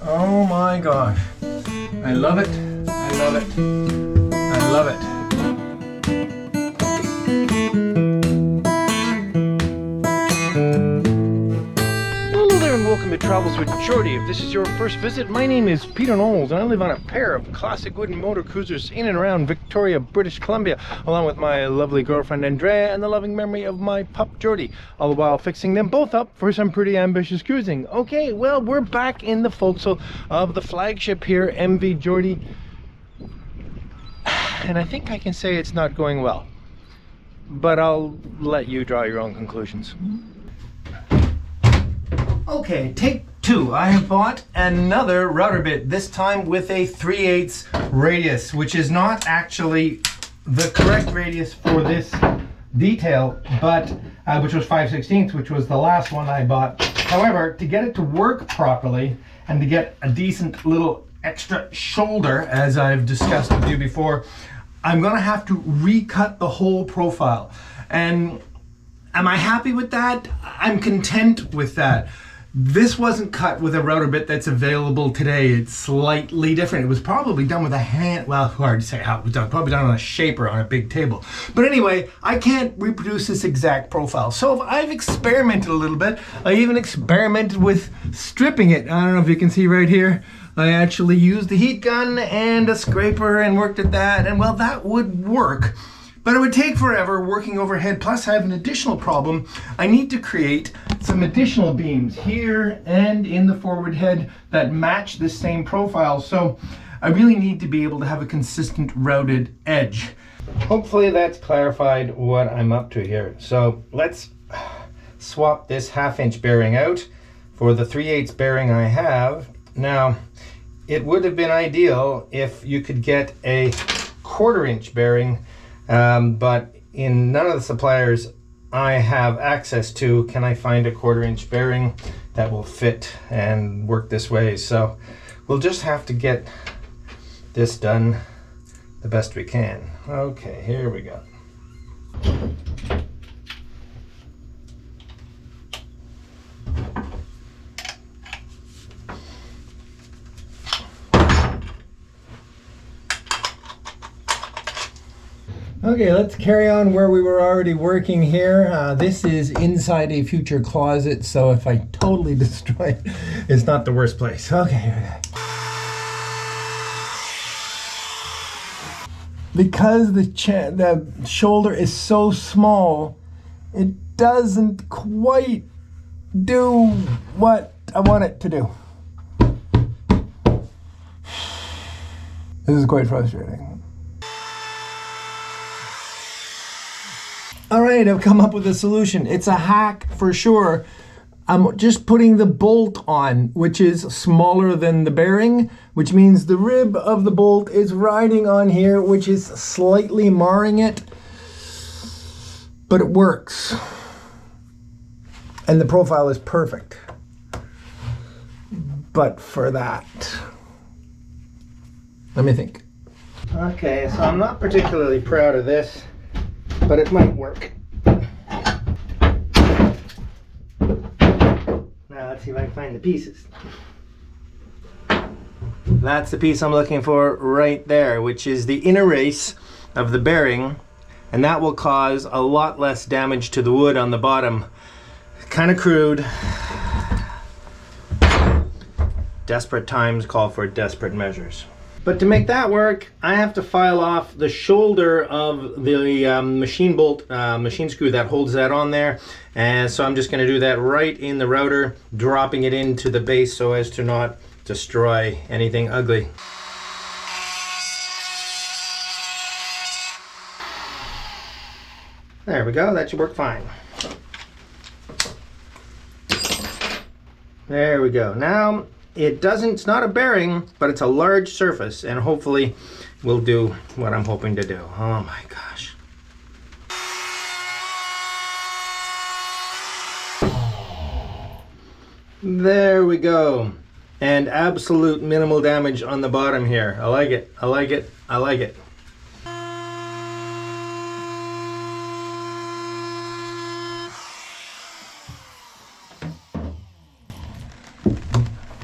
Oh my gosh. I love it. I love it. I love it. Hello there and welcome to Travels with Geordie. If this is your first visit, my name is Peter Knowles and I live on a pair of classic wooden motor cruisers in and around Victoria, British Columbia, along with my lovely girlfriend Andrea and the loving memory of my pup Geordie, all the while fixing them both up for some pretty ambitious cruising. Okay, well, we're back in the forecastle of the flagship here, MV Geordie, and I think I can say it's not going well, but I'll let you draw your own conclusions. Okay, take two. I have bought another router bit, this time with a 3/8 radius, which is not actually the correct radius for this detail, but which was 5/16, which was the last one I bought. However, to get it to work properly and to get a decent little extra shoulder, as I've discussed with you before, I'm gonna have to recut the whole profile. And am I happy with that? I'm content with that. This wasn't cut with a router bit that's available today. It's slightly different. It was probably done with a hand, well, hard to say how it was done. Probably done on a shaper on a big table. But anyway, I can't reproduce this exact profile. So I've experimented a little bit. I even experimented with stripping it. I don't know if you can see right here. I actually used the heat gun and a scraper and worked at that. And well, that would work. But it would take forever working overhead. Plus I have an additional problem. I need to create some additional beams here and in the forward head that match this same profile. So I really need to be able to have a consistent routed edge. Hopefully that's clarified what I'm up to here. So let's swap this 1/2 inch bearing out for the 3/8 bearing I have. Now, it would have been ideal if you could get a 1/4 inch bearing, but in none of the suppliers I have access to can I find a 1/4 inch bearing that will fit and work this way. So we'll just have to get this done the best we can. Okay, here we go. Okay, let's carry on where we were already working here. This is inside a future closet, so if I totally destroy it, it's not the worst place. Okay, here we go. Because the shoulder is so small, it doesn't quite do what I want it to do. This is quite frustrating. All right, I've come up with a solution. It's a hack for sure. I'm just putting the bolt on, which is smaller than the bearing, which means the rib of the bolt is riding on here, which is slightly marring it, but it works. And the profile is perfect. But for that, let me think. Okay, so I'm not particularly proud of this, but it might work. Now let's see if I can find the pieces. That's the piece I'm looking for right there, which is the inner race of the bearing, and that will cause a lot less damage to the wood on the bottom. Kind of crude. Desperate times call for desperate measures. But to make that work, I have to file off the shoulder of the machine bolt, machine screw that holds that on there. And so I'm just going to do that right in the router, dropping it into the base so as to not destroy anything ugly. There we go, that should work fine. There we go. Now, it's not a bearing, but it's a large surface, and hopefully will do what I'm hoping to do. Oh my gosh. There we go. And absolute minimal damage on the bottom here. I like it, I like it, I like it.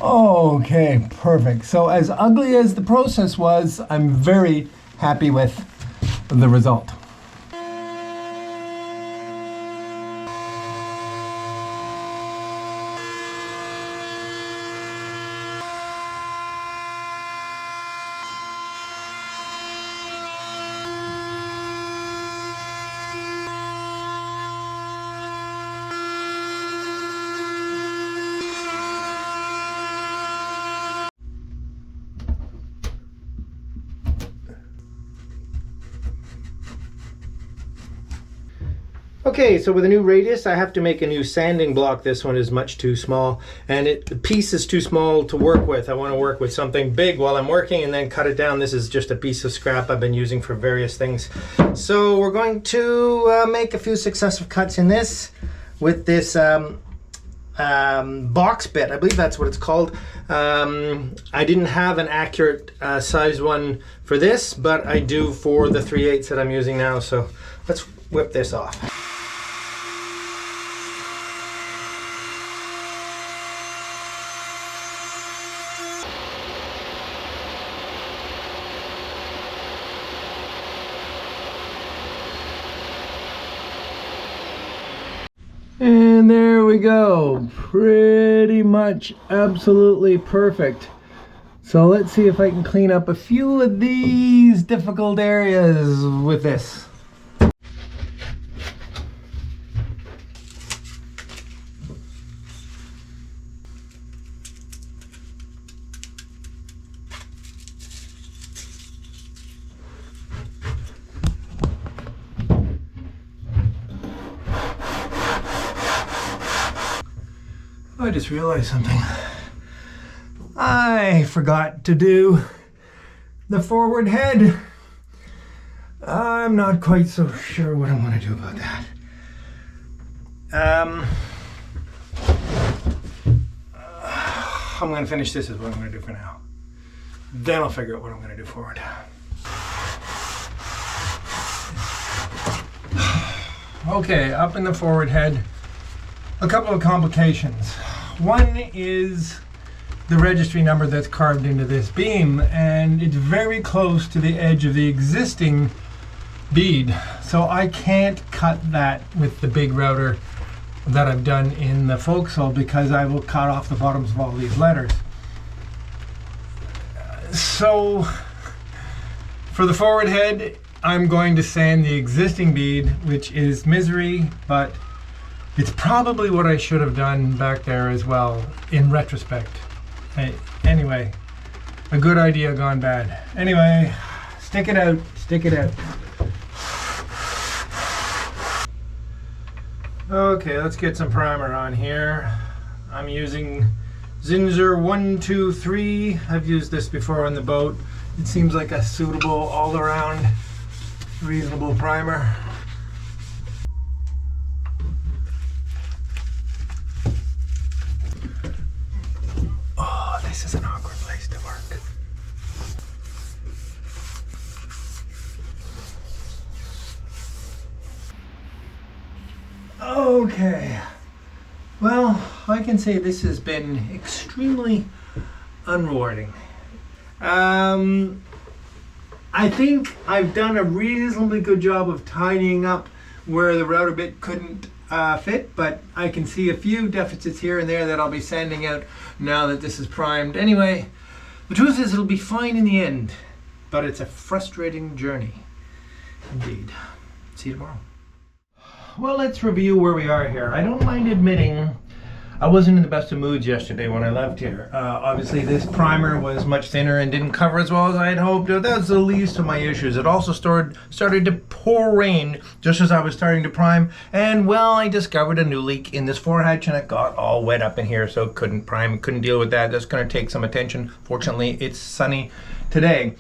Okay, perfect. So as ugly as the process was, I'm very happy with the result. Okay, so with a new radius, I have to make a new sanding block. This one is much too small, and the piece is too small to work with. I want to work with something big while I'm working and then cut it down. This is just a piece of scrap I've been using for various things. So we're going to make a few successive cuts in this with this box bit. I believe that's what it's called. I didn't have an accurate size one for this, but I do for the 3/8 that I'm using now. So let's whip this off. And there we go, pretty much absolutely perfect. So let's see if I can clean up a few of these difficult areas with this. I just realized something. I forgot to do the forward head. I'm not quite so sure what I'm going to do about that. I'm going to finish this is what I'm going to do for now. Then I'll figure out what I'm going to do forward. Okay, up in the forward head, a couple of complications. One is the registry number that's carved into this beam, and it's very close to the edge of the existing bead. So I can't cut that with the big router that I've done in the forecastle because I will cut off the bottoms of all these letters. So for the forward head, I'm going to sand the existing bead, which is misery, but it's probably what I should have done back there as well, in retrospect. Anyway, a good idea gone bad. Anyway, stick it out, stick it out. Okay, let's get some primer on here. I'm using Zinsser 123. I've used this before on the boat. It seems like a suitable all-around reasonable primer. Oh, this is an awkward place to work. Okay, well, I can say this has been extremely unrewarding. I think I've done a reasonably good job of tidying up where the router bit couldn't fit, but I can see a few deficits here and there that I'll be sanding out now that this is primed. Anyway, the truth is it'll be fine in the end, but it's a frustrating journey indeed. See you tomorrow. Well, let's review where we are here. I don't mind admitting I wasn't in the best of moods yesterday when I left here. Obviously this primer was much thinner and didn't cover as well as I had hoped. That's the least of my issues. It also started to pour rain just as I was starting to prime, and well, I discovered a new leak in this forehatch and it got all wet up in here, so couldn't prime, couldn't deal with that. That's going to take some attention. Fortunately, it's sunny today.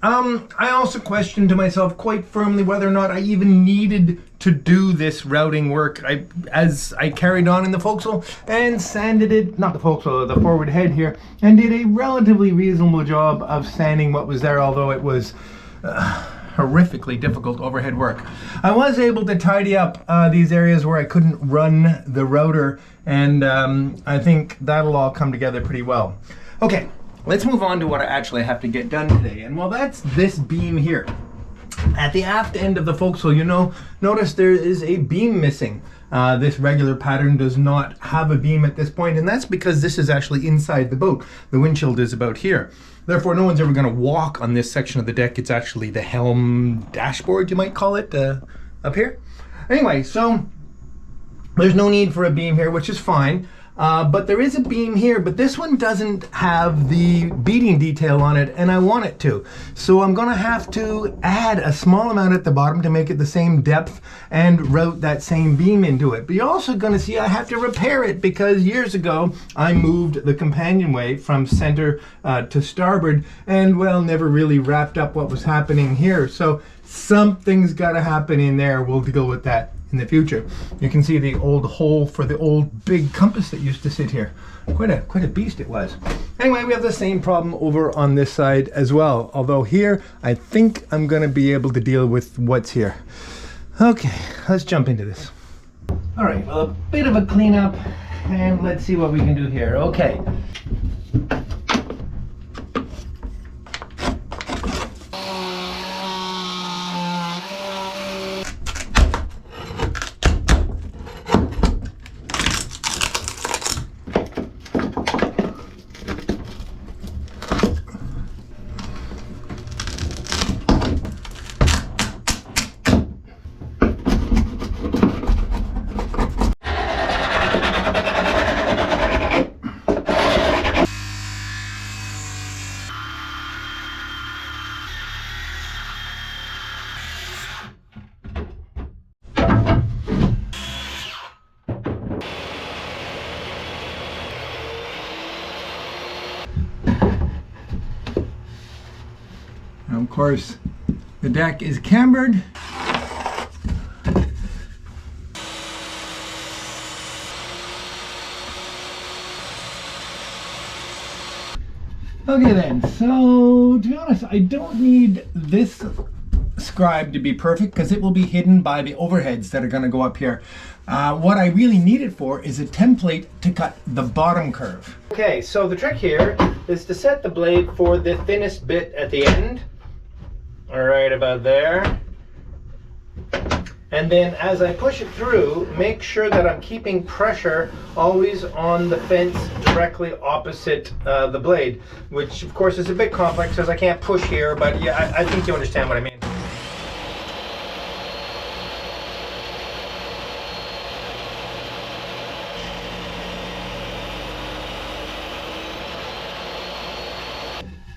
I also questioned to myself quite firmly whether or not I even needed to do this routing work as I carried on in the forecastle and sanded it, not the forecastle, the forward head here, and did a relatively reasonable job of sanding what was there, although it was horrifically difficult overhead work. I was able to tidy up these areas where I couldn't run the router, and I think that'll all come together pretty well. Okay, let's move on to what I actually have to get done today. And well, that's this beam here. At the aft end of the forecastle, notice there is a beam missing. This regular pattern does not have a beam at this point, and that's because this is actually inside the boat. The windshield is about here. Therefore, no one's ever going to walk on this section of the deck. It's actually the helm dashboard, you might call it, up here. Anyway, so there's no need for a beam here, which is fine. But there is a beam here, but this one doesn't have the beading detail on it, and I want it to. So I'm gonna have to add a small amount at the bottom to make it the same depth and route that same beam into it. But you're also gonna see I have to repair it because years ago I moved the companionway from center to starboard, and well, never really wrapped up what was happening here. So something's gotta happen in there. We'll deal with that in the future. You can see the old hole for the old big compass that used to sit here. Quite a beast it was. Anyway, we have the same problem over on this side as well. Although here, I think I'm gonna be able to deal with what's here. Okay, let's jump into this. All right, well, a bit of a cleanup, and let's see what we can do here. Okay. Of course, the deck is cambered. Okay then, so to be honest, I don't need this scribe to be perfect because it will be hidden by the overheads that are going to go up here. What I really need it for is a template to cut the bottom curve. Okay, so the trick here is to set the blade for the thinnest bit at the end. All right, about there. And then as I push it through, make sure that I'm keeping pressure always on the fence directly opposite the blade, which of course is a bit complex because I can't push here, but yeah, I think you understand what I mean.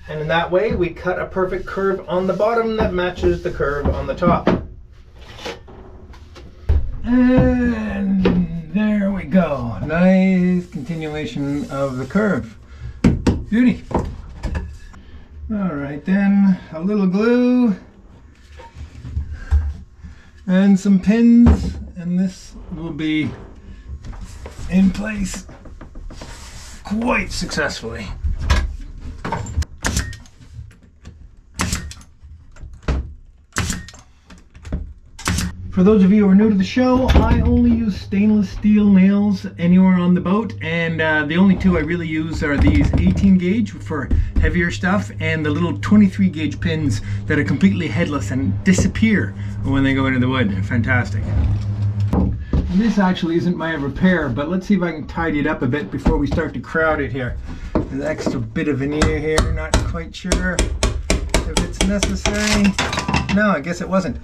And in that way, we cut a perfect curve on the bottom that matches the curve on the top. And there we go. Nice continuation of the curve. Beauty. All right then, a little glue and some pins, and this will be in place quite successfully. For those of you who are new to the show, I only use stainless steel nails anywhere on the boat, and the only two I really use are these 18 gauge for heavier stuff and the little 23 gauge pins that are completely headless and disappear when they go into the wood. Fantastic. And this actually isn't my repair, but let's see if I can tidy it up a bit before we start to crowd it here. An extra bit of veneer here, not quite sure if it's necessary. No, I guess it wasn't.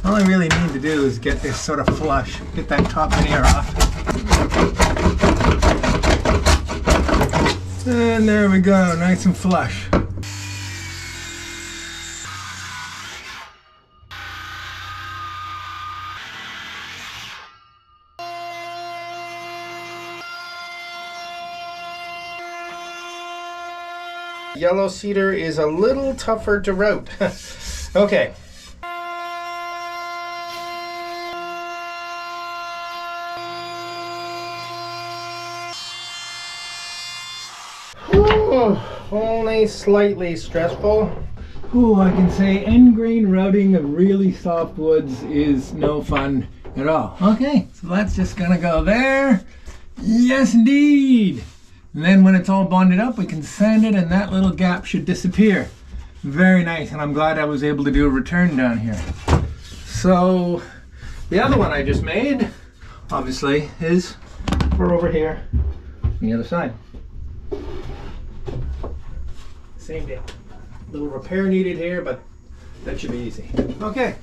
All I really need to do is get this sort of flush, get that top veneer off. And there we go, nice and flush. Yellow cedar is a little tougher to route. Okay. Whew. only slightly stressful. Ooh, I can say end grain routing of really soft woods is no fun at all. Okay, so that's just gonna go there. Yes, indeed. And then when it's all bonded up, we can sand it and that little gap should disappear. Very nice, and I'm glad I was able to do a return down here. So the other one I just made, obviously, is for over here on the other side. Same deal. Little repair needed here, but that should be easy. Okay.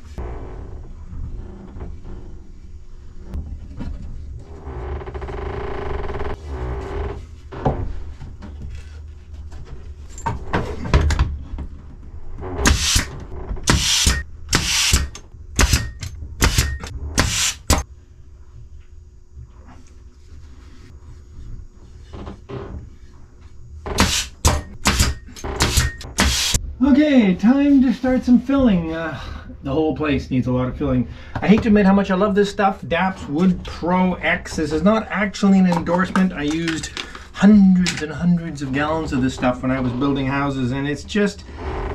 Okay, time to start some filling. The whole place needs a lot of filling. I hate to admit how much I love this stuff. DAP's Wood Pro X. This is not actually an endorsement. I used hundreds and hundreds of gallons of this stuff when I was building houses, and it's just,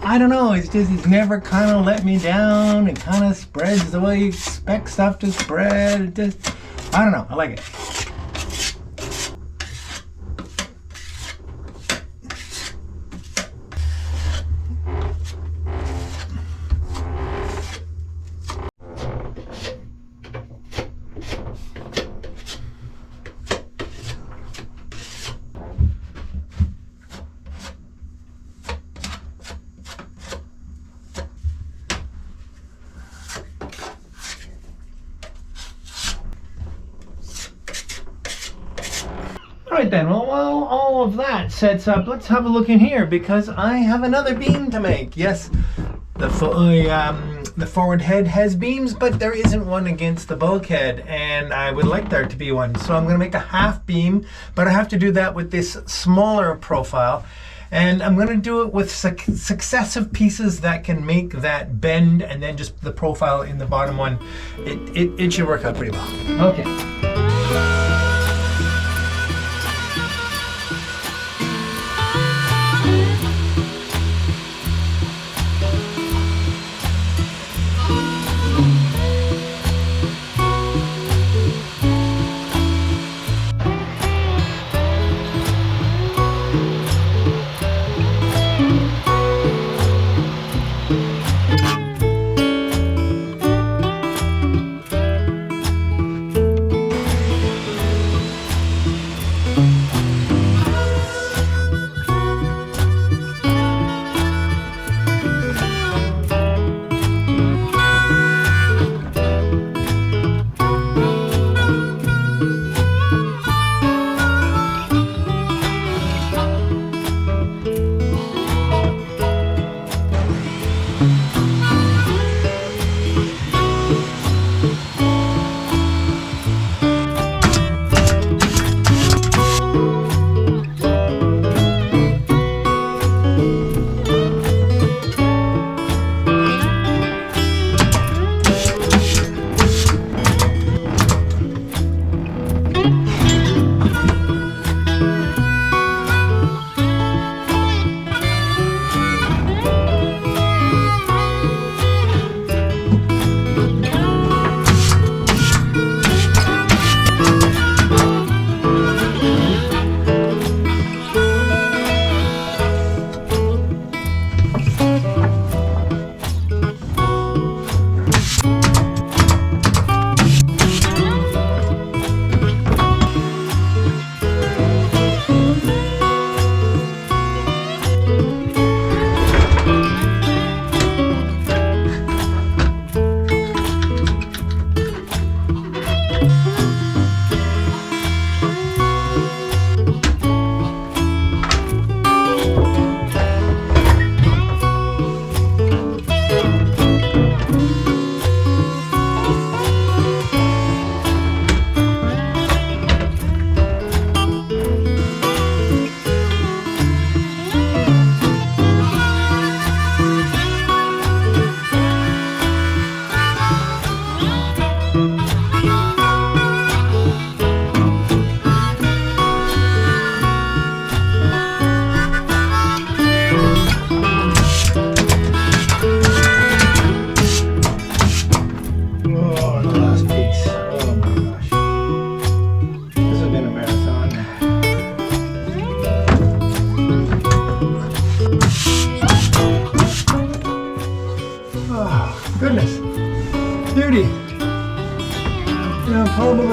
I don't know, it's never kind of let me down. It kind of spreads the way you expect stuff to spread. It just, I don't know, I like it. Alright then, well, while all of that sets up, let's have a look in here because I have another beam to make. Yes, the forward head has beams, but there isn't one against the bulkhead, and I would like there to be one. So I'm going to make a half beam, but I have to do that with this smaller profile. And I'm going to do it with successive pieces that can make that bend, and then just the profile in the bottom one. It should work out pretty well. Okay.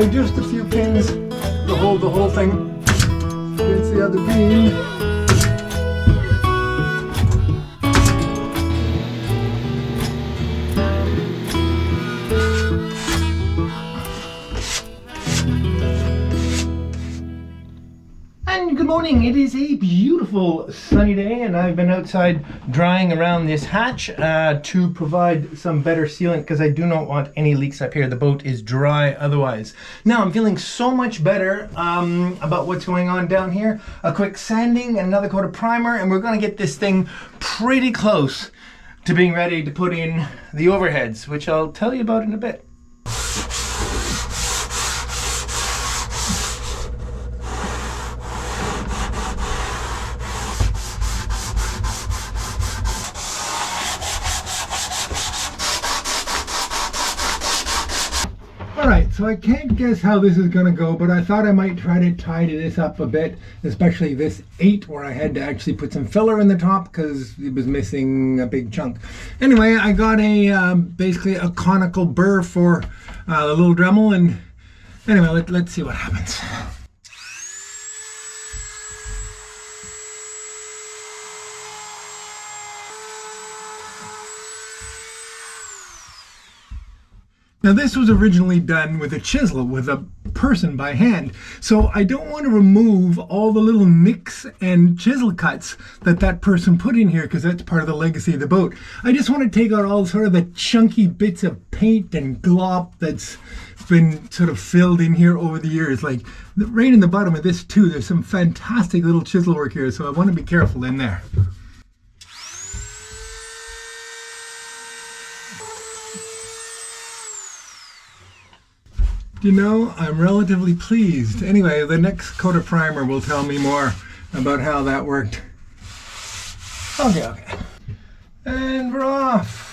just a few pins to hold the whole thing against the other beam. Good morning. It is a beautiful sunny day and I've been outside drying around this hatch to provide some better sealant because I do not want any leaks up here. The boat is dry otherwise. Now I'm feeling so much better about what's going on down here. A quick sanding, another coat of primer, and we're going to get this thing pretty close to being ready to put in the overheads, which I'll tell you about in a bit. Alright, so I can't guess how this is going to go, but I thought I might try to tidy this up a bit, especially this 8 where I had to actually put some filler in the top because it was missing a big chunk. Anyway, I got a basically a conical burr for the little Dremel, and anyway, let's see what happens. Now this was originally done with a chisel, with a person by hand, so I don't want to remove all the little nicks and chisel cuts that person put in here because that's part of the legacy of the boat. I just want to take out all sort of the chunky bits of paint and glop that's been sort of filled in here over the years. Like right in the bottom of this too, there's some fantastic little chisel work here, so I want to be careful in there. You know, I'm relatively pleased. Anyway, the next coat of primer will tell me more about how that worked. Okay. And we're off.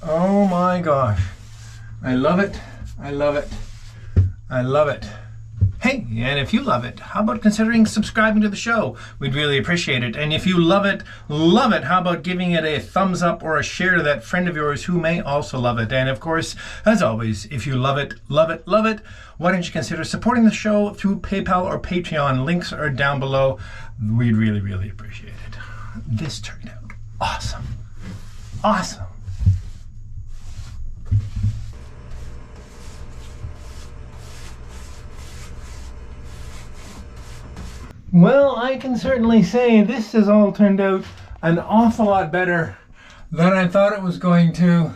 Oh my gosh. I love it. I love it. I love it. Hey, and if you love it, how about considering subscribing to the show? We'd really appreciate it. And if you love it, how about giving it a thumbs up or a share to that friend of yours who may also love it? And of course, as always, if you love it, why don't you consider supporting the show through PayPal or Patreon? Links are down below. We'd really, really appreciate it. This turned out awesome. Awesome. Well, I can certainly say this has all turned out an awful lot better than I thought it was going to.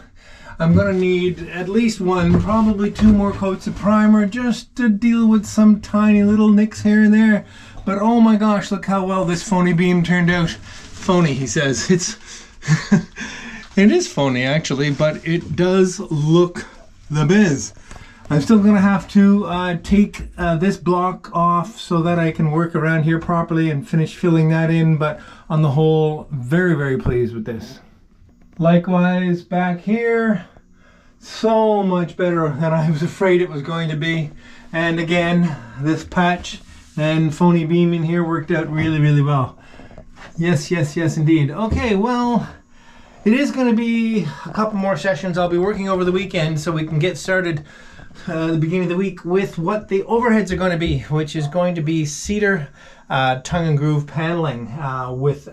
I'm going to need at least one, probably 2 more coats of primer just to deal with some tiny little nicks here and there. But oh my gosh, look how well this phony beam turned out. Phony, he says. It is phony actually, but it does look the biz. I'm still going to have to take this block off so that I can work around here properly and finish filling that in, but on the whole, very, very pleased with this. Likewise, back here, so much better than I was afraid it was going to be. And again, this patch and phony beam in here worked out really, really well. Yes, yes, yes, indeed. Okay, well, it is going to be a couple more sessions. I'll be working over the weekend so we can get started the beginning of the week with what the overheads are going to be, which is going to be cedar tongue and groove paneling with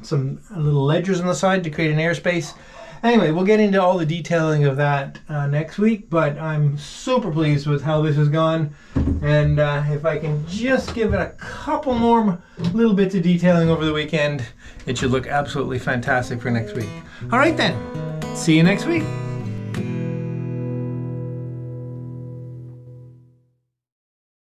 some little ledgers on the side to create an airspace. Anyway, we'll get into all the detailing of that next week, but I'm super pleased with how this has gone, and if I can just give it a couple more little bits of detailing over the weekend, it should look absolutely fantastic for next week. All right then, see you next week.